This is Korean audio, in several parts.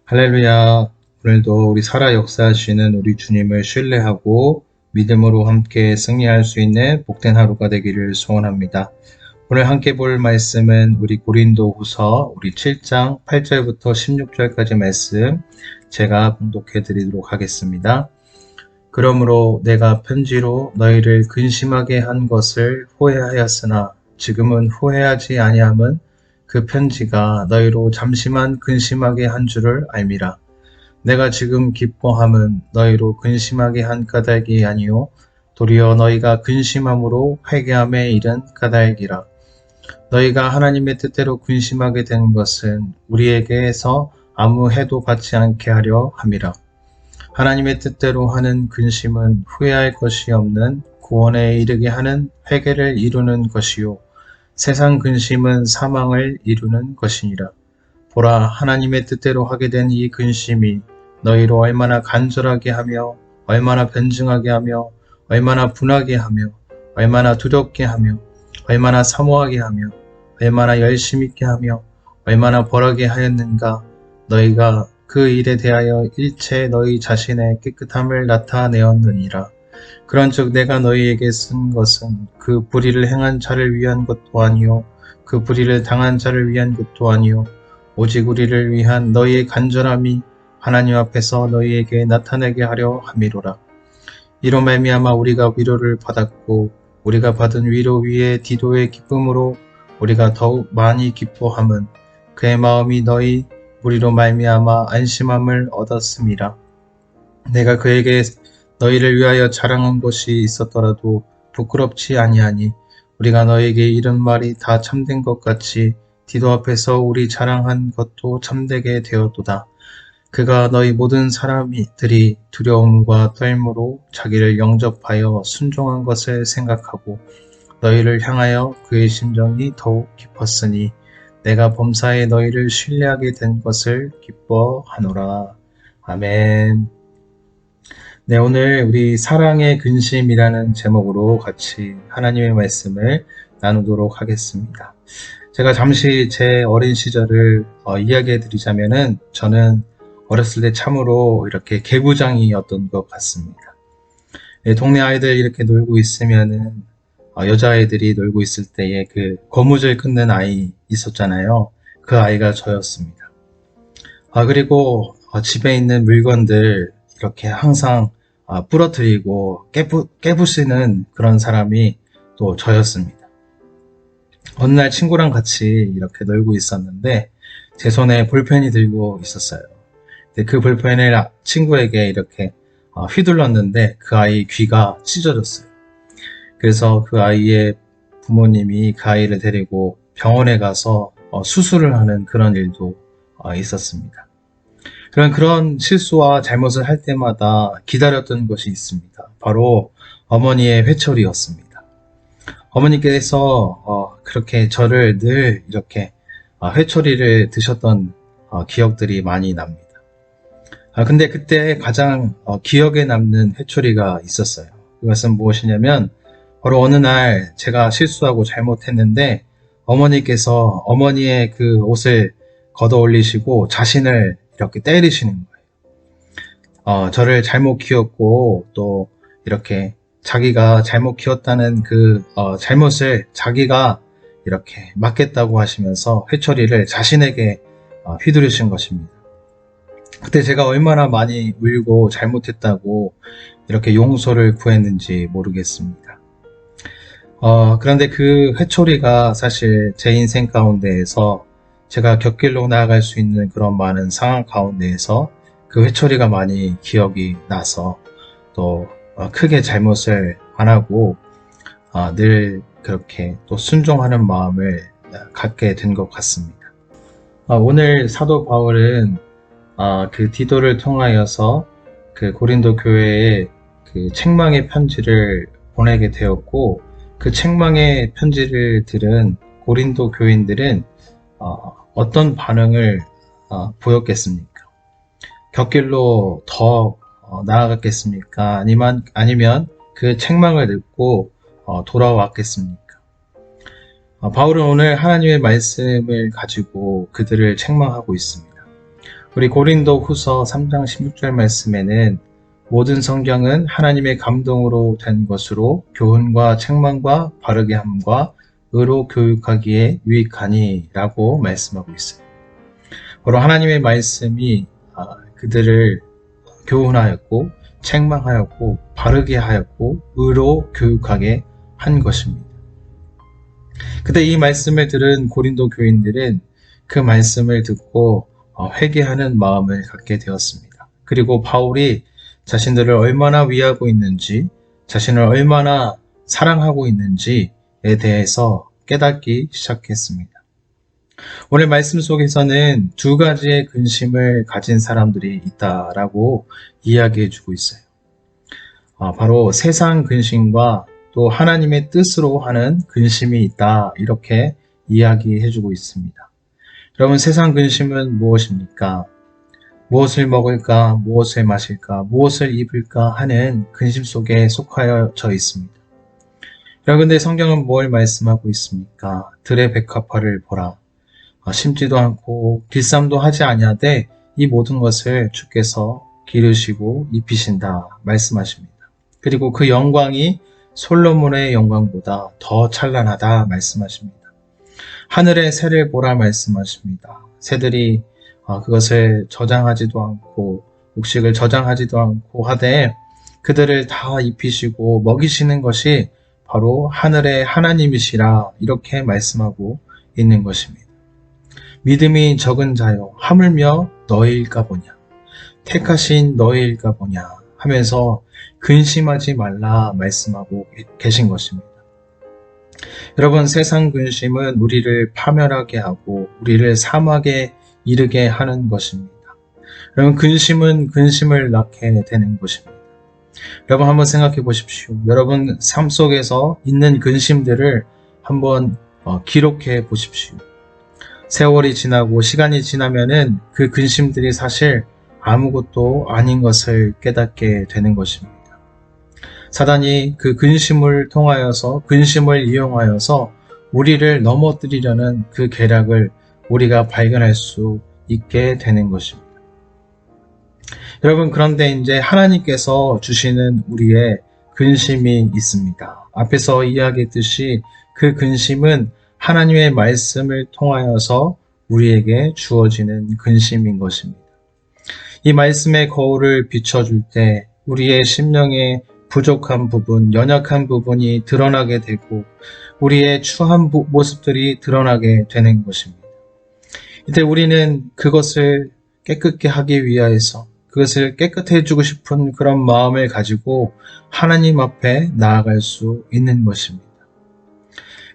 할렐루야. 오늘도 우리 살아 역사하시는 우리 주님을 신뢰하고 믿음으로 함께 승리할 수 있는 복된 하루가 되기를 소원합니다. 오늘 함께 볼 말씀은 우리 고린도후서 우리 7장 8절부터 16절까지 말씀 제가 봉독해 드리도록 하겠습니다. 그러므로 내가 편지로 너희를 근심하게 한 것을 후회하였으나 지금은 후회하지 아니함은 그 편지가 너희로 잠시만 근심하게 한 줄을 알미라. 내가 지금 기뻐함은 너희로 근심하게 한 까닭이 아니요 도리어 너희가 근심함으로 회개함에 이른 까닭이라. 너희가 하나님의 뜻대로 근심하게 된 것은 우리에게서 아무 해도 받지 않게 하려 함이라. 하나님의 뜻대로 하는 근심은 후회할 것이 없는 구원에 이르게 하는 회개를 이루는 것이요 세상 근심은 사망을 이루는 것이니라. 보라, 하나님의 뜻대로 하게 된 이 근심이 너희로 얼마나 간절하게 하며 얼마나 변증하게 하며 얼마나 분하게 하며 얼마나 두렵게 하며 얼마나 사모하게 하며 얼마나 열심 있게 하며 얼마나 벌하게 하였는가. 너희가 그 일에 대하여 일체 너희 자신의 깨끗함을 나타내었느니라. 그런즉 내가 너희에게 쓴 것은 그 불의를 행한 자를 위한 것도 아니요 그 불의를 당한 자를 위한 것도 아니요 오직 우리를 위한 너희의 간절함이 하나님 앞에서 너희에게 나타내게 하려 함이로라. 이로 말미암아 우리가 위로를 받았고 우리가 받은 위로 위에 디도의 기쁨으로 우리가 더욱 많이 기뻐함은 그의 마음이 너희 우리로 말미암아 안심함을 얻었음이라. 내가 그에게 너희를 위하여 자랑한 것이 있었더라도 부끄럽지 아니하니 우리가 너에게 이런 말이 다 참된 것 같이 디도 앞에서 우리 자랑한 것도 참되게 되었도다. 그가 너희 모든 사람들이 두려움과 떨므로 자기를 영접하여 순종한 것을 생각하고 너희를 향하여 그의 심정이 더욱 깊었으니 내가 범사에 너희를 신뢰하게 된 것을 기뻐하노라. 아멘. 네, 오늘 우리 사랑의 근심이라는 제목으로 같이 하나님의 말씀을 나누도록 하겠습니다. 제가 잠시 제 어린 시절을 이야기해 드리자면은 저는 어렸을 때 참으로 이렇게 개구장이었던 것 같습니다. 네, 동네 아이들 이렇게 놀고 있으면은 여자아이들이 놀고 있을 때에 그 거무줄 끊는 아이 있었잖아요. 그 아이가 저였습니다. 그리고 집에 있는 물건들 이렇게 항상 부러뜨리고 깨부시는 그런 사람이 또 저였습니다. 어느 날 친구랑 같이 이렇게 놀고 있었는데 제 손에 볼펜이 들고 있었어요. 근데 그 볼펜을 친구에게 이렇게 휘둘렀는데 그 아이 귀가 찢어졌어요. 그래서 그 아이의 부모님이 그 아이를 데리고 병원에 가서 수술을 하는 그런 일도 있었습니다. 그런 실수와 잘못을 할 때마다 기다렸던 것이 있습니다. 바로 어머니의 회초리였습니다. 어머니께서 그렇게 저를 늘 이렇게 회초리를 드셨던 기억들이 많이 납니다. 근데 그때 가장 기억에 남는 회초리가 있었어요. 그것은 무엇이냐면 바로 어느 날 제가 실수하고 잘못했는데 어머니께서 어머니의 그 옷을 걷어 올리시고 자신을 이렇게 때리시는 거예요. 저를 잘못 키웠고 또 이렇게 자기가 잘못 키웠다는 그 잘못을 자기가 이렇게 맡겠다고 하시면서 회초리를 자신에게 휘두르신 것입니다. 그때 제가 얼마나 많이 울고 잘못했다고 이렇게 용서를 구했는지 모르겠습니다. 그런데 그 회초리가 사실 제 인생 가운데에서 제가 곁길로 나아갈 수 있는 그런 많은 상황 가운데에서 그 회초리가 많이 기억이 나서 또 크게 잘못을 안 하고 늘 그렇게 또 순종하는 마음을 갖게 된 것 같습니다. 오늘 사도 바울은 그 디도를 통하여서 그 고린도 교회에 그 책망의 편지를 보내게 되었고 그 책망의 편지를 들은 고린도 교인들은 어떤 반응을 보였겠습니까? 곁길로 더 나아갔겠습니까? 아니면 그 책망을 듣고 돌아왔겠습니까? 바울은 오늘 하나님의 말씀을 가지고 그들을 책망하고 있습니다. 우리 고린도 후서 3장 16절 말씀에는 모든 성경은 하나님의 감동으로 된 것으로 교훈과 책망과 바르게 함과 의로 교육하기에 유익하니 라고 말씀하고 있어요. 바로 하나님의 말씀이 그들을 교훈하였고 책망하였고 바르게 하였고 의로 교육하게 한 것입니다. 그때 이 말씀을 들은 고린도 교인들은 그 말씀을 듣고 회개하는 마음을 갖게 되었습니다. 그리고 바울이 자신들을 얼마나 위하고 있는지, 자신을 얼마나 사랑하고 있는지에 대해서 깨닫기 시작했습니다. 오늘 말씀 속에서는 두 가지의 근심을 가진 사람들이 있다라고 이야기해 주고 있어요. 바로 세상 근심과 또 하나님의 뜻으로 하는 근심이 있다, 이렇게 이야기해 주고 있습니다. 여러분, 세상 근심은 무엇입니까? 무엇을 먹을까, 무엇을 마실까, 무엇을 입을까 하는 근심 속에 속하여져 있습니다. 그런데 성경은 뭘 말씀하고 있습니까? 들의 백합화를 보라. 심지도 않고 길쌈도 하지 아니하되 이 모든 것을 주께서 기르시고 입히신다 말씀하십니다. 그리고 그 영광이 솔로몬의 영광보다 더 찬란하다 말씀하십니다. 하늘의 새를 보라 말씀하십니다. 새들이 그것을 저장하지도 않고 곡식을 저장하지도 않고 하되 그들을 다 입히시고 먹이시는 것이 바로 하늘의 하나님이시라, 이렇게 말씀하고 있는 것입니다. 믿음이 적은 자여 하물며 너희일까 보냐, 택하신 너희일까 보냐 하면서 근심하지 말라 말씀하고 계신 것입니다. 여러분, 세상 근심은 우리를 파멸하게 하고 우리를 사막에 이르게 하는 것입니다. 여러분, 근심은 근심을 낳게 되는 것입니다. 여러분, 한번 생각해 보십시오. 여러분 삶 속에서 있는 근심들을 한번 기록해 보십시오. 세월이 지나고 시간이 지나면은 그 근심들이 사실 아무것도 아닌 것을 깨닫게 되는 것입니다. 사단이 그 근심을 통하여서, 근심을 이용하여서 우리를 넘어뜨리려는 그 계략을 우리가 발견할 수 있게 되는 것입니다. 여러분, 그런데 이제 하나님께서 주시는 우리의 근심이 있습니다. 앞에서 이야기했듯이 그 근심은 하나님의 말씀을 통하여서 우리에게 주어지는 근심인 것입니다. 이 말씀의 거울을 비춰줄 때 우리의 심령의 부족한 부분, 연약한 부분이 드러나게 되고 우리의 추한 모습들이 드러나게 되는 것입니다. 이때 우리는 그것을 깨끗게 하기 위하여서, 그것을 깨끗해 주고 싶은 그런 마음을 가지고 하나님 앞에 나아갈 수 있는 것입니다.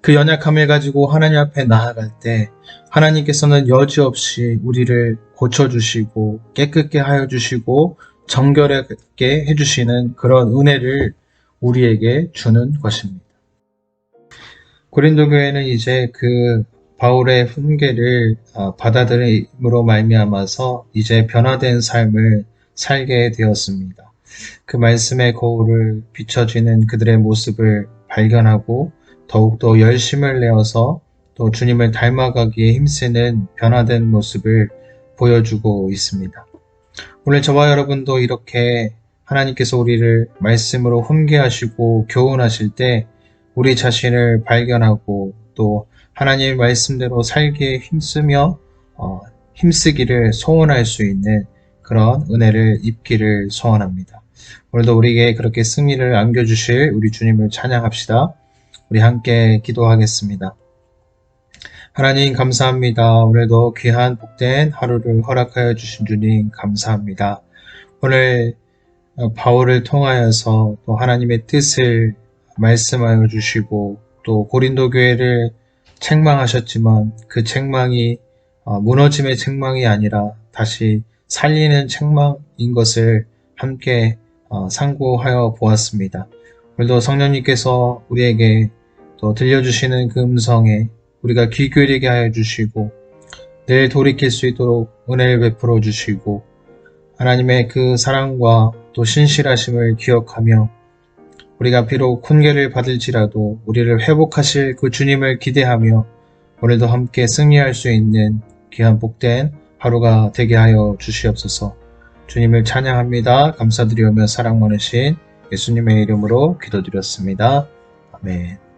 그 연약함을 가지고 하나님 앞에 나아갈 때 하나님께서는 여지없이 우리를 고쳐주시고 깨끗게 하여 주시고 정결하게 해주시는 그런 은혜를 우리에게 주는 것입니다. 고린도 교회는 이제 그 바울의 훈계를 받아들임으로 말미암아서 이제 변화된 삶을 살게 되었습니다. 그 말씀의 거울을 비춰지는 그들의 모습을 발견하고 더욱더 열심을 내어서 또 주님을 닮아가기에 힘쓰는 변화된 모습을 보여주고 있습니다. 오늘 저와 여러분도 이렇게 하나님께서 우리를 말씀으로 훈계하시고 교훈하실 때 우리 자신을 발견하고 또 하나님의 말씀대로 살기에 힘쓰기를 소원할 수 있는 그런 은혜를 입기를 소원합니다. 오늘도 우리에게 그렇게 승리를 안겨주실 우리 주님을 찬양합시다. 우리 함께 기도하겠습니다. 하나님 감사합니다. 오늘도 귀한 복된 하루를 허락하여 주신 주님 감사합니다. 오늘 바울을 통하여서 또 하나님의 뜻을 말씀하여 주시고 또 고린도 교회를 책망하셨지만 그 책망이 무너짐의 책망이 아니라 다시 살리는 책망인 것을 함께 상고하여 보았습니다. 오늘도 성령님께서 우리에게 또 들려주시는 그 음성에 우리가 귀 기울이게 하여 주시고 늘 돌이킬 수 있도록 은혜를 베풀어 주시고 하나님의 그 사랑과 또 신실하심을 기억하며 우리가 비록 훈계를 받을지라도 우리를 회복하실 그 주님을 기대하며 오늘도 함께 승리할 수 있는 귀한 복된 하루가 되게 하여 주시옵소서. 주님을 찬양합니다. 감사드리오며 사랑 많으신 예수님의 이름으로 기도드렸습니다. 아멘.